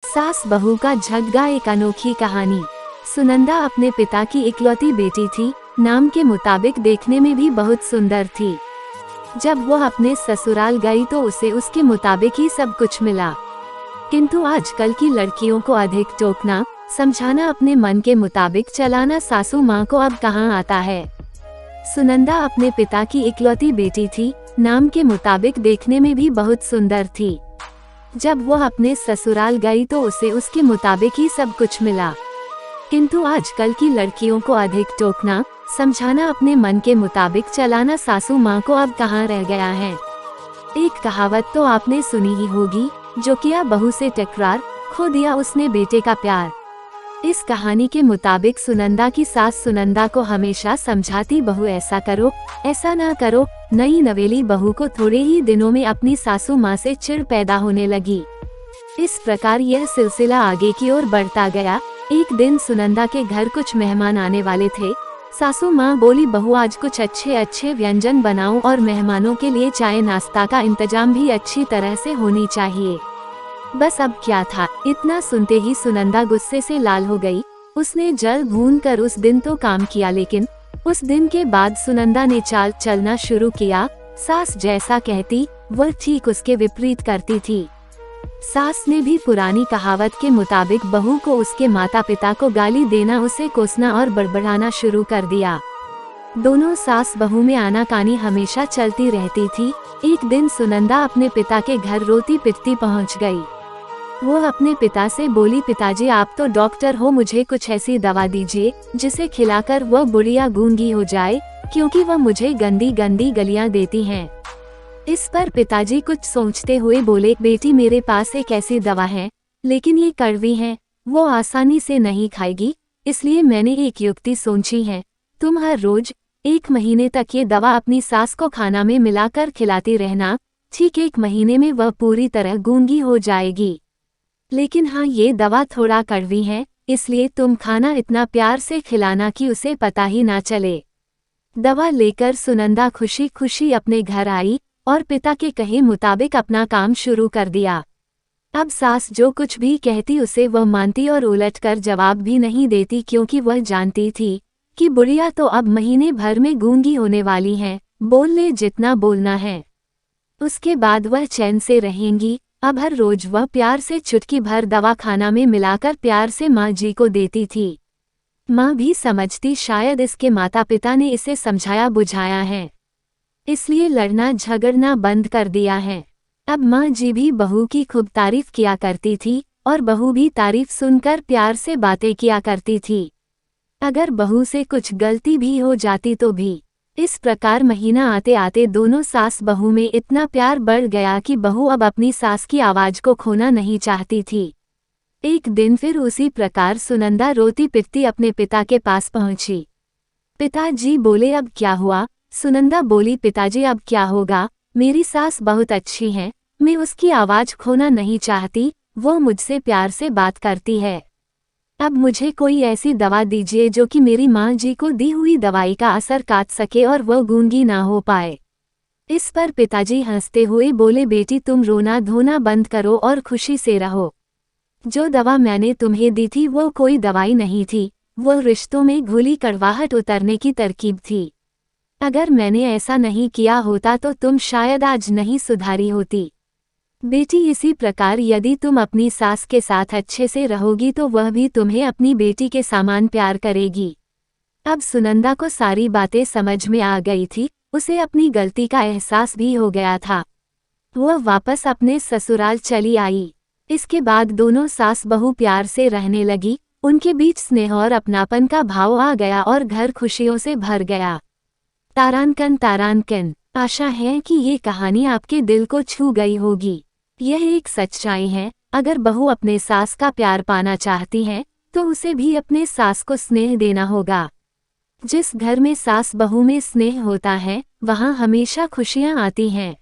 सास बहू का झगड़ा एक अनोखी कहानी। सुनंदा अपने पिता की इकलौती बेटी थी। नाम के मुताबिक देखने में भी बहुत सुंदर थी। जब वो अपने ससुराल गई तो उसे उसके मुताबिक ही सब कुछ मिला। किंतु आजकल की लड़कियों को अधिक टोकना, समझाना, अपने मन के मुताबिक चलाना सासू माँ को अब कहाँ आता है। सुनंदा अपने पिता की इकलौती बेटी थी। नाम के मुताबिक देखने में भी बहुत सुंदर थी। जब वो अपने ससुराल गई तो उसे उसके मुताबिक ही सब कुछ मिला। किंतु आजकल की लड़कियों को अधिक टोकना, समझाना, अपने मन के मुताबिक चलाना सासू माँ को अब कहाँ रह गया है। एक कहावत तो आपने सुनी ही होगी, जो किया बहू से टकरार, खो दिया उसने बेटे का प्यार। इस कहानी के मुताबिक सुनंदा की सास सुनंदा को हमेशा समझाती, बहू ऐसा करो, ऐसा ना करो। नई नवेली बहू को थोड़े ही दिनों में अपनी सासू माँ से चिढ़ पैदा होने लगी। इस प्रकार यह सिलसिला आगे की ओर बढ़ता गया। एक दिन सुनंदा के घर कुछ मेहमान आने वाले थे। सासू माँ बोली, बहू आज कुछ अच्छे अच्छे व्यंजन बनाओ और मेहमानों के लिए चाय नाश्ता का इंतजाम भी अच्छी तरह से होनी चाहिए। बस अब क्या था, इतना सुनते ही सुनंदा गुस्से से लाल हो गई। उसने जल भून कर उस दिन तो काम किया, लेकिन उस दिन के बाद सुनंदा ने चाल चलना शुरू किया। सास जैसा कहती वह ठीक उसके विपरीत करती थी। सास ने भी पुरानी कहावत के मुताबिक बहू को उसके माता पिता को गाली देना, उसे कोसना और बड़बड़ाना शुरू कर दिया। दोनों सास बहू में आनाकानी हमेशा चलती रहती थी। एक दिन सुनंदा अपने पिता के घर रोती पिटती पहुंच गई। वो अपने पिता से बोली, पिताजी आप तो डॉक्टर हो, मुझे कुछ ऐसी दवा दीजिए जिसे खिलाकर वह बुढ़िया गूंगी हो जाए, क्योंकि वह मुझे गंदी गंदी गलियां देती हैं। इस पर पिताजी कुछ सोचते हुए बोले, बेटी मेरे पास एक ऐसी दवा है, लेकिन ये कड़वी है, वो आसानी से नहीं खाएगी, इसलिए मैंने एक युक्ति सोची है। तुम हर रोज 1 महीने तक ये दवा अपनी सास को खाना में मिलाकर खिलाती रहना। ठीक 1 महीने में वह पूरी तरह गूंगी हो जाएगी। लेकिन हाँ, ये दवा थोड़ा कड़वी है, इसलिए तुम खाना इतना प्यार से खिलाना कि उसे पता ही ना चले। दवा लेकर सुनंदा खुशी खुशी अपने घर आई और पिता के कहे मुताबिक अपना काम शुरू कर दिया। अब सास जो कुछ भी कहती उसे वह मानती और उलटकर जवाब भी नहीं देती, क्योंकि वह जानती थी कि बुढ़िया तो अब महीने भर में गूंगी होने वाली है, बोल ले जितना बोलना है, उसके बाद वह चैन से रहेंगी। अब हर रोज वह प्यार से चुटकी भर दवा खाना में मिलाकर प्यार से माँ जी को देती थी। माँ भी समझती शायद इसके माता पिता ने इसे समझाया बुझाया है, इसलिए लड़ना झगड़ना बंद कर दिया है। अब माँ जी भी बहू की खूब तारीफ किया करती थी और बहू भी तारीफ सुनकर प्यार से बातें किया करती थी। अगर बहू से कुछ गलती भी हो जाती तो भी। इस प्रकार महीना आते आते दोनों सास बहू में इतना प्यार बढ़ गया कि बहू अब अपनी सास की आवाज को खोना नहीं चाहती थी। एक दिन फिर उसी प्रकार सुनंदा रोती पिटती अपने पिता के पास पहुंची। पिताजी बोले, अब क्या हुआ? सुनंदा बोली, पिताजी अब क्या होगा, मेरी सास बहुत अच्छी है, मैं उसकी आवाज खोना नहीं चाहती, वो मुझसे प्यार से बात करती है। अब मुझे कोई ऐसी दवा दीजिए जो कि मेरी माँ जी को दी हुई दवाई का असर काट सके और वह गूंगी ना हो पाए। इस पर पिताजी हंसते हुए बोले, बेटी तुम रोना धोना बंद करो और खुशी से रहो। जो दवा मैंने तुम्हें दी थी वो कोई दवाई नहीं थी, वो रिश्तों में घुली कड़वाहट उतरने की तरकीब थी। अगर मैंने ऐसा नहीं किया होता तो तुम शायद आज नहीं सुधारी होती। बेटी इसी प्रकार यदि तुम अपनी सास के साथ अच्छे से रहोगी तो वह भी तुम्हें अपनी बेटी के समान प्यार करेगी। अब सुनंदा को सारी बातें समझ में आ गई थी, उसे अपनी गलती का एहसास भी हो गया था। वह वापस अपने ससुराल चली आई। इसके बाद दोनों सास बहू प्यार से रहने लगी। उनके बीच स्नेह और अपनापन का भाव आ गया और घर खुशियों से भर गया। तारांकन तारांकन। आशा है कि ये कहानी आपके दिल को छू गई होगी। यह एक सच्चाई है, अगर बहू अपने सास का प्यार पाना चाहती है तो उसे भी अपने सास को स्नेह देना होगा। जिस घर में सास बहू में स्नेह होता है वहाँ हमेशा खुशियाँ आती हैं।